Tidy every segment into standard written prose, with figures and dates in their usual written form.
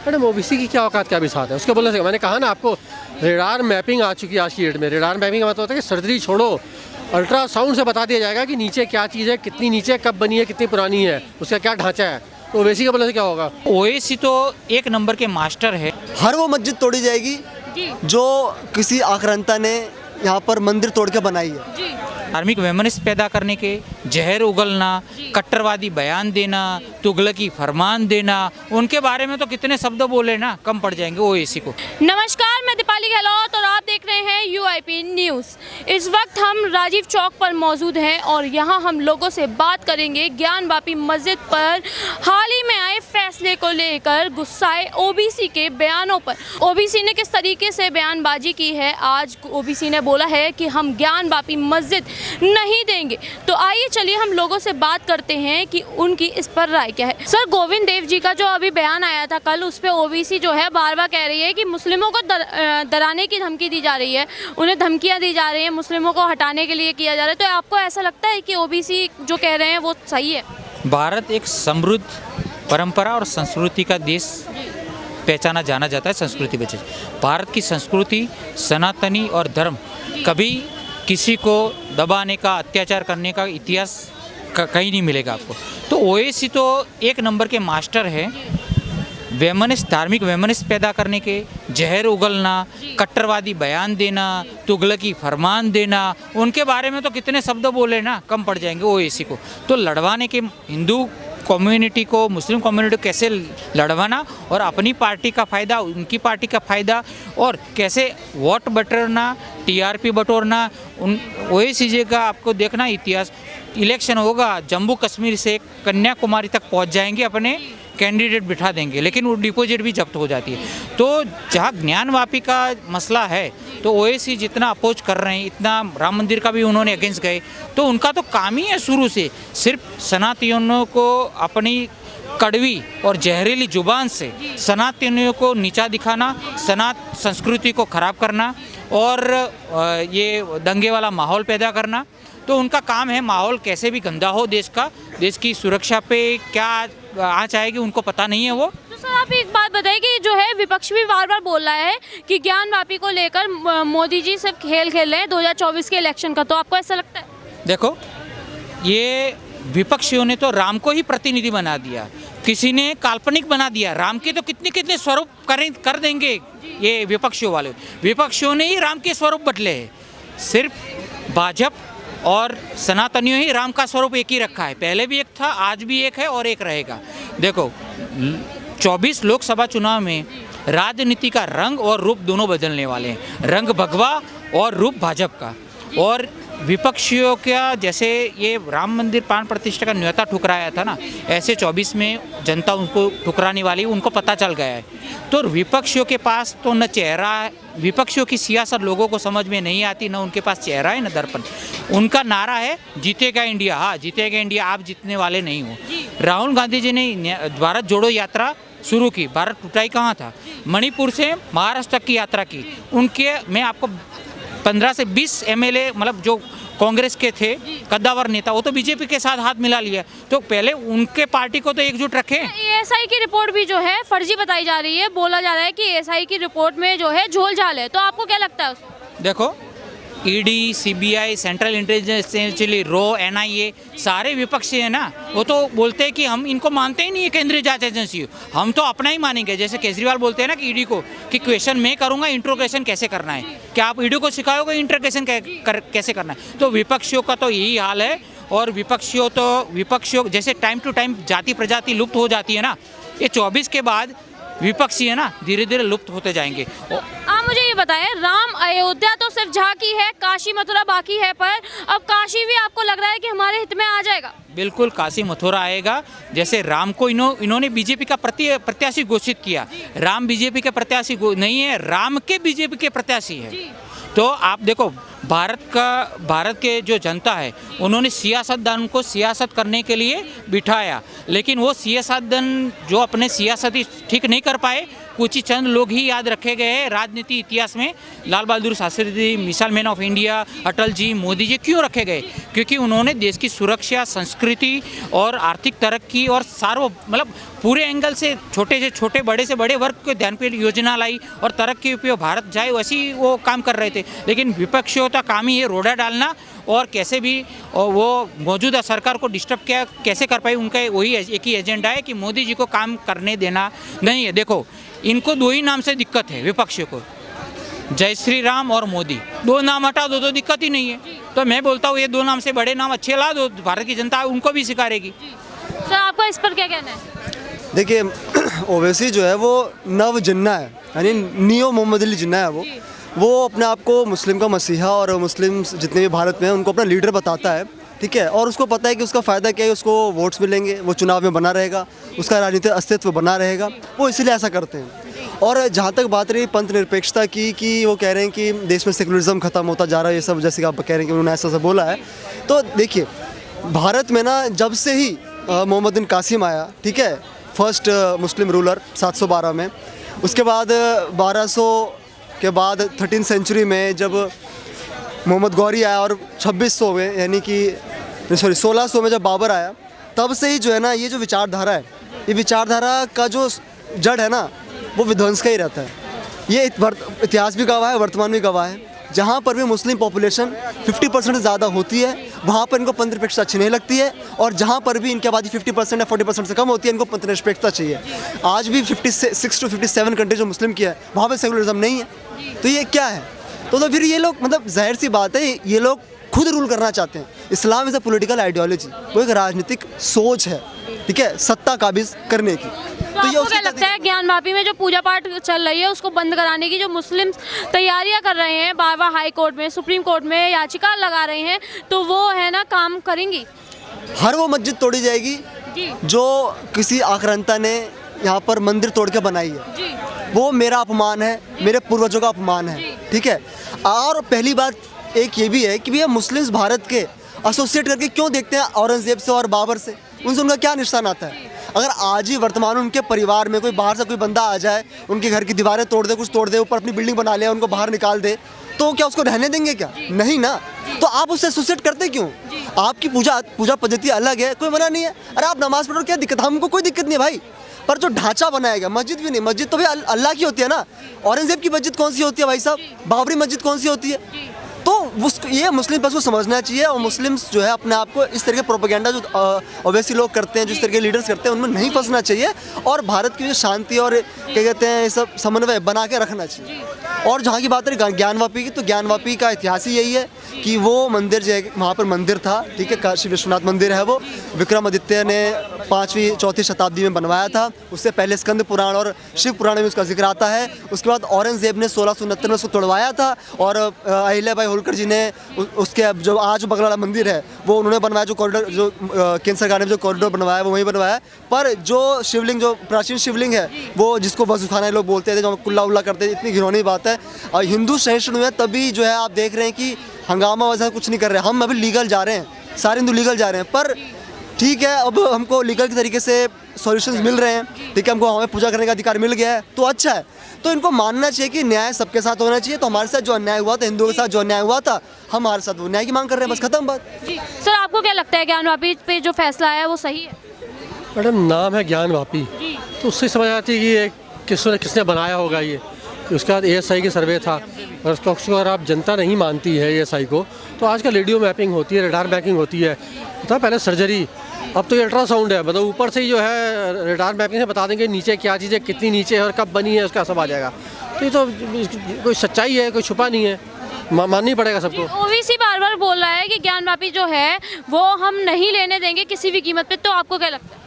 Madam OBC की क्या औकात क्या बिसात है उसके बोलने से। मैंने कहा ना आपको, रेडार मैपिंग आ चुकी है आज की डेट में। रेडार मैपिंग का मतलब होता है कि सर्जरी छोड़ो, अल्ट्रासाउंड से बता दिया जाएगा कि नीचे क्या चीज़ है, कितनी नीचे कब बनी है, कितनी पुरानी है, उसका क्या ढांचा है। तो ओबीसी के बोलने से क्या होगा। ओएसी तो एक नंबर के मास्टर है। हर वो मस्जिद तोड़ी जाएगी जो किसी आक्रांता ने यहाँ पर मंदिर तोड़ के बनाई है। धार्मिक वैमनस्य पैदा करने के, जहर उगलना, कट्टरवादी बयान देना, तुगलकी फरमान देना, उनके बारे में तो कितने शब्द बोले ना, कम पड़ जाएंगे ओएसी को। नमस्कार, मैं दीपाली गहलोत और आप देख रहे हैं यूआईपी न्यूज़। इस वक्त हम राजीव चौक पर मौजूद हैं और यहाँ हम लोगों से बात करेंगे ज्ञानवापी मस्जिद पर हाल ही में आए फैसले को लेकर गुस्साए ओबीसी के बयानों पर। ओबीसी ने किस तरीके से बयानबाजी की है। आज ओबीसी ने बोला है कि हम ज्ञानवापी मस्जिद नहीं देंगे। तो आइए चलिए हम लोगों से बात करते हैं कि उनकी इस पर राय क्या है। सर, गोविंद देव जी का जो अभी बयान आया था कल, उस पे ओबीसी जो है बार बार कह रही है कि मुस्लिमों को डराने की धमकी दी जा रही है, उन्हें धमकियां दी जा रही हैं, मुस्लिमों को हटाने के लिए किया जा रहा है। तो आपको ऐसा लगता है कि ओबीसी जो कह रहे हैं वो सही है? भारत एक समृद्ध परंपरा और संस्कृति का देश पहचाना जाना जाता है। संस्कृति बचे, भारत की संस्कृति सनातनी और धर्म कभी किसी को दबाने का, अत्याचार करने का इतिहास कहीं नहीं मिलेगा आपको। तो ओएसी तो एक नंबर के मास्टर है। वैमनस्य, धार्मिक वैमनस्य पैदा करने के, जहर उगलना, कट्टरवादी बयान देना, तुगलकी फरमान देना, उनके बारे में तो कितने शब्द बोले ना, कम पड़ जाएंगे ओएसी को। तो लड़वाने के, हिंदू कम्युनिटी को, मुस्लिम कम्युनिटी को कैसे लड़वाना और अपनी पार्टी का फ़ायदा, उनकी पार्टी का फ़ायदा, और कैसे वोट बटोरना, टीआरपी बटोरना, उन ओएसी का आपको देखना इतिहास। इलेक्शन होगा, जम्मू कश्मीर से कन्याकुमारी तक पहुंच जाएंगे, अपने कैंडिडेट बिठा देंगे, लेकिन वो डिपॉजिट भी जब्त हो जाती है। तो जहाँ ज्ञानवापी का मसला है, तो ओएसी जितना अपोज कर रहे हैं, इतना राम मंदिर का भी उन्होंने अगेंस्ट गए, तो उनका तो काम ही है शुरू से सिर्फ सनातनियों को अपनी कड़वी और जहरीली जुबान से सनातनियों को नीचा दिखाना, संस्कृति को ख़राब करना और ये दंगे वाला माहौल पैदा करना। तो उनका काम है, माहौल कैसे भी गंदा हो देश का, देश की सुरक्षा पे क्या आँच आएगी उनको पता नहीं है वो। तो सर, आप एक बात बताइए कि जो है विपक्ष भी बार बार बोल रहा है कि ज्ञानवापी को लेकर मोदी जी सिर्फ खेल खेल रहे हैं 2024 के इलेक्शन का। तो आपको ऐसा लगता है? देखो, ये विपक्षियों ने तो राम को ही प्रतिनिधि बना दिया, किसी ने काल्पनिक बना दिया। राम के तो कितने कितने स्वरूप कर देंगे ये विपक्षियों वाले। विपक्षियों ने ही राम के स्वरूप बदले हैं। सिर्फ भाजपा और सनातनियों ही राम का स्वरूप एक ही रखा है। पहले भी एक था, आज भी एक है और एक रहेगा। देखो, 24 लोकसभा चुनाव में राजनीति का रंग और रूप दोनों बदलने वाले हैं। रंग भगवा और रूप भाजपा का। और विपक्षियों का, जैसे ये राम मंदिर प्राण प्रतिष्ठा का न्योता ठुकराया था ना, ऐसे 24 में जनता उनको ठुकराने वाली, उनको पता चल गया है। तो विपक्षियों के पास तो न चेहरा है, विपक्षियों की सियासत लोगों को समझ में नहीं आती, न उनके पास चेहरा है न दर्पण। उनका नारा है जीतेगा इंडिया। हाँ, जीतेगा इंडिया, आप जीतने वाले नहीं हो। राहुल गांधी जी ने भारत जोड़ो यात्रा शुरू की, भारत टूटा ही कहाँ था। मणिपुर से महाराष्ट्र तक की यात्रा की। उनके, मैं आपको 15 से 20 एमएलए, मतलब जो कांग्रेस के थे कद्दावर नेता, वो तो बीजेपी के साथ हाथ मिला लिया। तो पहले उनके पार्टी को तो एकजुट रखें। एएसआई की रिपोर्ट भी जो है फर्जी बताई जा रही है। बोला जा रहा है कि एएसआई की रिपोर्ट में जो है झोल झाल है। तो आपको क्या लगता है उसमें? देखो, ED, CBI, Central Intelligence Agency, रो, एनआईए, सारे विपक्षी है ना, वो तो बोलते हैं कि हम इनको मानते ही नहीं है केंद्रीय जांच एजेंसी, हम तो अपना ही मानेंगे। जैसे केजरीवाल बोलते हैं ना कि ईडी को कि क्वेश्चन मैं करूंगा, इंट्रोगेशन कैसे करना है, क्या आप ईडी को सिखाओगे इंट्रोगेशन कैसे करना है। तो विपक्षियों का तो यही हाल है। और विपक्षियों जैसे टाइम टू टाइम जाति प्रजाति लुप्त हो जाती है ना, ये 24 के बाद विपक्षी है ना धीरे धीरे लुप्त होते जाएंगे। आप मुझे ये बताएं, राम अयोध्या तो सिर्फ झांकी है, काशी मथुरा बाकी है, पर अब काशी भी आपको लग रहा है कि हमारे हित में आ जाएगा? बिल्कुल, काशी मथुरा आएगा। जैसे राम को इन्होंने बीजेपी का प्रत्याशी घोषित किया। राम बीजेपी के प्रत्याशी नहीं है, राम के बीजेपी के प्रत्याशी है। तो आप देखो, भारत के जो जनता है उन्होंने सियासतदान को सियासत करने के लिए बिठाया, लेकिन वो सियासतदान जो अपने सियासती ठीक नहीं कर पाए, कुछ ही चंद लोग ही याद रखे गए हैं राजनीति इतिहास में। Lal Bahadur Shastri ji, missile man of India, Atal ji, Modi ji क्यों रखे गए? क्योंकि उन्होंने देश की सुरक्षा, संस्कृति और आर्थिक तरक्की और मतलब पूरे एंगल से छोटे से छोटे, बड़े से बड़े वर्ग को ध्यान पे योजना लाई और तरक्की पे भारत जाए, वैसी वो काम कर रहे थे। लेकिन विपक्षियों का काम ही है रोड़ा डालना और कैसे भी वो मौजूदा सरकार को डिस्टर्ब क्या कैसे कर पाए, उनका वही एक ही एजेंडा है कि मोदी जी को काम करने देना नहीं है। देखो, इनको दो ही नाम से दिक्कत है विपक्षियों को, जय श्री राम और मोदी। दो नाम हटा दो तो दिक्कत ही नहीं है। तो मैं बोलता हूँ ये दो नाम से बड़े नाम अच्छे ला दो, भारत की जनता उनको भी स्वीकारेगी। सर आपका इस पर क्या कहना है? देखिए ओवैसी जो है वो नव जिन्ना है, यानी नियो मोहम्मद अली जिन्ना है। वो अपने आप को मुस्लिम का मसीहा और मुस्लिम जितने भी भारत में हैं उनको अपना लीडर बताता है, ठीक है। और उसको पता है कि उसका फ़ायदा क्या है, उसको वोट्स मिलेंगे, वो चुनाव में बना रहेगा, उसका राजनीतिक अस्तित्व बना रहेगा, वो इसीलिए ऐसा करते हैं। और जहाँ तक बात रही पंथ निरपेक्षता की कि वो कह रहे हैं कि देश में सेकुलरिज्म ख़त्म होता जा रहा है, ये सब जैसे कि आप कह रहे हैं कि उन्होंने ऐसा बोला है। तो देखिए भारत में ना जब से ही मोहम्मद बिन कासिम आया, ठीक है, फर्स्ट मुस्लिम रूलर 712 में, उसके बाद 1200 के बाद 13th सेंचुरी में जब मोहम्मद गौरी आया और 2600 में यानी कि 1600 में जब बाबर आया, तब से ही जो है ना ये जो विचारधारा है, ये विचारधारा का जो जड़ है ना वो विध्वंस का ही रहता है। ये इतिहास भी गवाह है, वर्तमान भी गवाह है। जहाँ पर भी मुस्लिम पॉपुलेशन 50% से ज़्यादा होती है वहाँ पर इनको पंथ निरपेक्षता अच्छी नहीं लगती है, और जहाँ पर भी इनकी आबादी 50% या 40% से कम होती है इनको पंथ निरपेक्षता चाहिए। आज भी 56 to 57 कंट्री जो मुस्लिम की है वहाँ पर सेकुलरिज्म नहीं है, तो ये क्या है? तो फिर ये लोग मतलब जाहिर सी बात है ये लोग खुद रूल करना चाहते हैं। इस्लाम इज़ अ पॉलिटिकल आइडियोलॉजी, वो एक राजनीतिक सोच है, ठीक है, सत्ता काबिज करने की। तो आपको क्या लगता है ज्ञानवापी में जो पूजा पाठ चल रही है उसको बंद कराने की जो मुस्लिम तैयारियां कर रहे हैं, बार बार हाई कोर्ट में, सुप्रीम कोर्ट में याचिका लगा रहे हैं, तो वो है ना काम करेंगी? हर वो मस्जिद तोड़ी जाएगी जो किसी आक्रांता ने यहाँ पर मंदिर तोड़ के बनाई है। वो मेरा अपमान है, मेरे पूर्वजों का अपमान है, ठीक है। और पहली बात एक ये भी है कि भैया मुस्लिम्स भारत के एसोसिएट करके क्यों देखते हैं औरंगजेब से और बाबर से? उनसे उनका क्या निशान आता है? अगर आज ही वर्तमान में उनके परिवार में कोई बाहर से कोई बंदा आ जाए, उनके घर की दीवारें तोड़ दे, कुछ तोड़ दे, ऊपर अपनी बिल्डिंग बना ले, उनको बाहर निकाल दे, तो क्या उसको रहने देंगे क्या? नहीं ना। तो आप उससे एसोसिएट करते क्यों? आपकी पूजा पद्धति अलग है, कोई मना नहीं है। अरे आप नमाज पढ़ो, क्या दिक्कत? हमको कोई दिक्कत नहीं है भाई, पर जो ढांचा बनाया गया, मस्जिद भी नहीं, मस्जिद तो भाई अल्लाह की होती है ना। औरंगजेब की मस्जिद कौन सी होती है भाई साहब? बाबरी मस्जिद कौन सी होती है? तो ये मुस्लिम बस को समझना चाहिए, और मुस्लिम्स जो है अपने आप को इस तरह के प्रोपेगेंडा जो ओवैसी लोग करते हैं, जो इस तरह के लीडर्स करते हैं, उनमें नहीं फंसना चाहिए, और भारत की जो शांति और क्या कहते हैं ये सब समन्वय बना के रखना चाहिए। और जहाँ की बात रही ज्ञानवापी की, तो ज्ञानवापी का इतिहास ही यही है कि वो मंदिर जो है वहाँ पर मंदिर था, ठीक है, काशी विश्वनाथ मंदिर है, वो विक्रमादित्य ने 5वीं 4वीं शताब्दी में बनवाया था। उससे पहले स्कंद पुराण और शिव पुराण में उसका जिक्र आता है। उसके बाद औरंगजेब ने 1669 में उसको तोड़वाया था, और अहिल्याबाई होलकर जी ने उसके जो आज बगलाड़ा मंदिर है वो उन्होंने बनवाया, जो कॉरिडोर जो केंद्र सरकार ने जो कॉरिडोर बनवाया वो वहीं बनवाया। पर जो शिवलिंग, जो प्राचीन शिवलिंग है, वो जिसको वज़ूखाना लोग बोलते थे, जो कुल्ला उल्ला करते थे, इतनी घिनौनी बात है। और हिंदू सहिष्णु है तभी जो है आप देख रहे हैं कि हंगामा वैसा कुछ नहीं कर रहे। हम अभी लीगल जा रहे हैं, सारे हिंदू लीगल जा रहे हैं, पर ठीक है अब हमको लीगल के तरीके से सॉल्यूशंस मिल रहे हैं, ठीक है, हमको हमें पूजा करने का अधिकार मिल गया है, तो अच्छा है। तो इनको मानना चाहिए कि न्याय सबके साथ होना चाहिए। तो हमारे साथ जो अन्याय हुआ था, हिंदुओं के साथ जो अन्याय हुआ था, हम हमारे साथ वो न्याय की मांग कर रहे हैं, बस खत्म बात। सर आपको क्या लगता है ज्ञानवापी पे जो फैसला आया वो सही है? मैडम नाम है ज्ञानवापी, तो उससे समझ आती है कि ये किसने बनाया होगा। ये उसके बाद ASI की सर्वे था, और उसको अगर आप जनता नहीं मानती है ASI को, तो आजकल रेडियो मैपिंग होती है, रडार मैपिंग होती है, था पहले सर्जरी, अब तो ये अल्ट्रासाउंड है। मतलब ऊपर से ही जो है रडार मैपिंग से बता देंगे नीचे क्या चीज़ है, कितनी नीचे है और कब बनी है, उसका सब आ जाएगा। तो ये तो कोई सच्चाई है, कोई छुपा नहीं है, माननी पड़ेगा सबको। ओवैसी बार बार बोल रहा है कि ज्ञानवापी जो है वो हम नहीं लेने देंगे किसी भी कीमत पे, तो आपको क्या लगता है?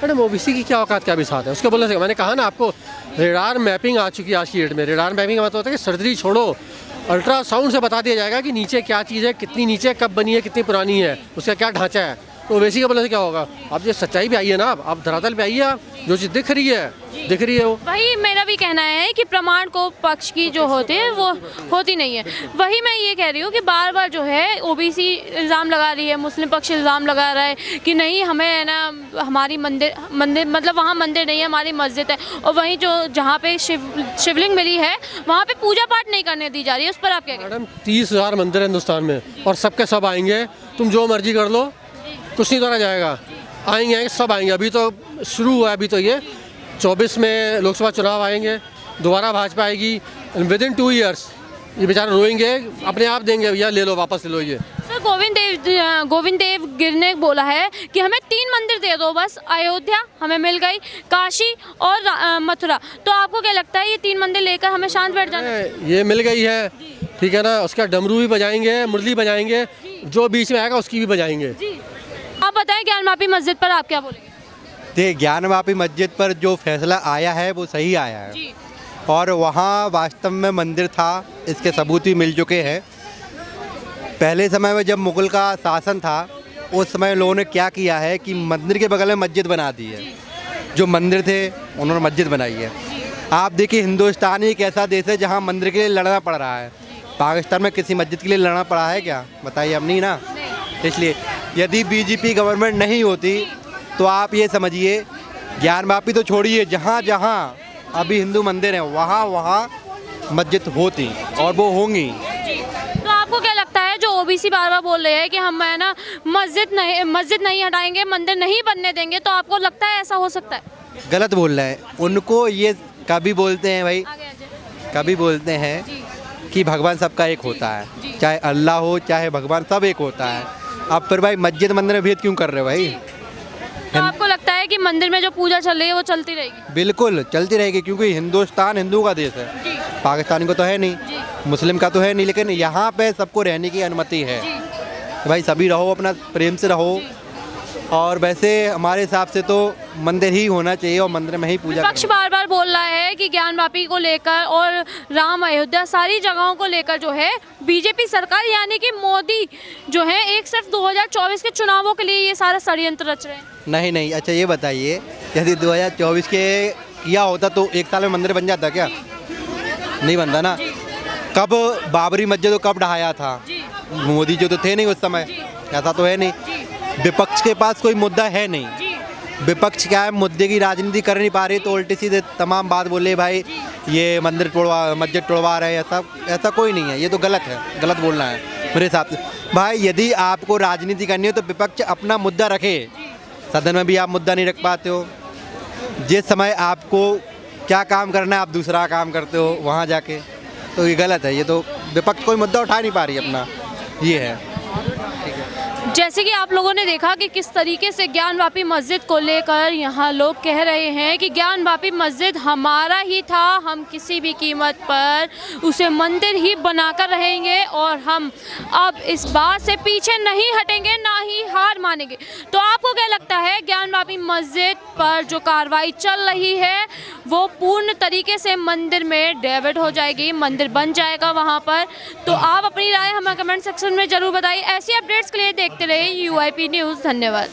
मैडम ओबीसी की क्या औकात क्या भी साथ है उसके बोलने से? मैंने कहा ना आपको, रेडार मैपिंग आ चुकी है आज की डेट में। रेडार मैपिंग का मतलब होता है कि सर्जरी छोड़ो, अल्ट्रासाउंड से बता दिया जाएगा कि नीचे क्या चीज़ है, कितनी नीचे, कब बनी है, कितनी पुरानी है, उसका क्या ढांचा है। तो ओवैसी का बोलने से क्या होगा? आप ये सच्चाई पे आइए ना, आप धरातल पे आइए, आप जो चीज़ दिख रही है वो। वही मेरा भी कहना है कि प्रमाण को पक्ष की जो होते हैं वो होती नहीं है। वही मैं ये कह रही हूँ कि बार बार जो है ओबीसी इल्ज़ाम लगा रही है, मुस्लिम पक्ष इल्ज़ाम लगा रहा है कि नहीं हमें है ना हमारी मंदिर मतलब वहाँ मंदिर नहीं है, हमारी मस्जिद है, और वहीं जो जहाँ पे शिवलिंग मिली है वहाँ पे पूजा पाठ नहीं करने दी जा रही है। उस पर आप क्या कहें? मैडम 30,000 मंदिर है हिंदुस्तान में और सबके सब आएंगे, तुम जो मर्जी कर लो, कुछ नहीं करा जाएगा। आएंगे सब आएंगे। अभी तो शुरू हुआ है, अभी तो ये 24 में लोकसभा चुनाव आएंगे, दोबारा भाजपा आएगी, विद इन 2 ईयर्स ये बेचारे रोएंगे, अपने आप देंगे भैया ले लो, वापस ले लो ये। सर गोविंद देव गिर ने बोला है कि हमें 3 मंदिर दे दो बस, अयोध्या हमें मिल गई, काशी और मथुरा। तो आपको क्या लगता है ये 3 मंदिर लेकर हमें शांत बैठ जाना? ये मिल गई है, ठीक है ना, उसका डमरू भी बजाएंगे, मुरली बजाएंगे, जो बीच में आएगा उसकी भी बजाएंगे। आप बताएं ज्ञानवापी मस्जिद पर आप क्या बोलेंगे? देखिए, ज्ञानवापी मस्जिद पर जो फैसला आया है वो सही आया है, और वहाँ वास्तव में मंदिर था, इसके सबूत भी मिल चुके हैं। पहले समय में जब मुगल का शासन था उस समय लोगों ने क्या किया है कि मंदिर के बगल में मस्जिद बना दी है, जो मंदिर थे उन्होंने मस्जिद बनाई है। आप देखिए, हिंदुस्तान एक ऐसा देश है जहाँ मंदिर के लिए लड़ना पड़ रहा है। पाकिस्तान में किसी मस्जिद के लिए लड़ना पड़ा है क्या? बताइए, अब नहीं ना। इसलिए यदि बीजेपी गवर्नमेंट नहीं होती तो आप ये समझिए, ज्ञानवापी तो छोड़िए, जहाँ जहाँ अभी हिंदू मंदिर हैं वहाँ वहाँ मस्जिद होती और वो होंगी। तो आपको क्या लगता है जो ओबीसी बार बार बोल रहे हैं कि हम है ना मस्जिद नहीं हटाएंगे, मंदिर नहीं बनने देंगे, तो आपको लगता है ऐसा हो सकता है? गलत बोल रहे हैं। उनको ये कभी बोलते हैं भाई, कभी बोलते हैं कि भगवान सबका एक होता है, चाहे अल्लाह हो चाहे भगवान, सब एक होता है। अब फिर भाई मस्जिद मंदिर में भेद क्यों कर रहे हो भाई? तो आपको लगता है कि मंदिर में जो पूजा चल रही है वो चलती रहेगी? बिल्कुल चलती रहेगी, क्योंकि हिंदुस्तान हिंदू का देश है, पाकिस्तानी को तो है नहीं, मुस्लिम का तो है नहीं, लेकिन यहाँ पे सबको रहने की अनुमति है। भाई सभी रहो, अपना प्रेम से रहो, और वैसे हमारे हिसाब से तो मंदिर ही होना चाहिए और मंदिर में ही पूजा। विपक्ष बार बार बोल रहा है कि ज्ञानवापी को लेकर और राम अयोध्या सारी जगहों को लेकर जो है बीजेपी सरकार यानी कि मोदी जो है एक सिर्फ 2024 के चुनावों के लिए ये सारा षड्यंत्र रच रहे हैं। नहीं, अच्छा ये बताइए, यदि 2024 के किया होता तो 1 साल में मंदिर बन जाता क्या? नहीं बनता ना। कब बाबरी मस्जिद को कब ढहाया था? मोदी जो तो थे नहीं उस समय, ऐसा तो है नहीं। विपक्ष के पास कोई मुद्दा है नहीं। विपक्ष क्या है, मुद्दे की राजनीति कर नहीं पा रही तो उल्टी सीधे तमाम बात बोले भाई ये मस्जिद तोड़वा रहे हैं, ऐसा कोई नहीं है। ये तो गलत है, गलत बोलना है मेरे हिसाब से। भाई यदि आपको राजनीति करनी हो तो विपक्ष अपना मुद्दा रखे, सदन में भी आप मुद्दा नहीं रख पाते हो। जिस समय आपको क्या काम करना है आप दूसरा काम करते हो वहाँ जाके, तो ये गलत है। ये तो विपक्ष कोई मुद्दा उठा नहीं पा रही अपना, ये है। जैसे कि आप लोगों ने देखा कि किस तरीके से ज्ञानवापी मस्जिद को लेकर यहाँ लोग कह रहे हैं कि ज्ञानवापी मस्जिद हमारा ही था, हम किसी भी कीमत पर उसे मंदिर ही बनाकर रहेंगे और हम अब इस बात से पीछे नहीं हटेंगे, ना ही हार मानेंगे। तो आपको क्या लगता है ज्ञानवापी मस्जिद पर जो कार्रवाई चल रही है वो पूर्ण तरीके से मंदिर में डाइवर्ट हो जाएगी, मंदिर बन जाएगा वहाँ पर? तो आप अपनी राय हमें कमेंट सेक्शन में ज़रूर बताइए। ऐसी अपडेट्स के लिए देखते रहिए UIP न्यूज़। धन्यवाद।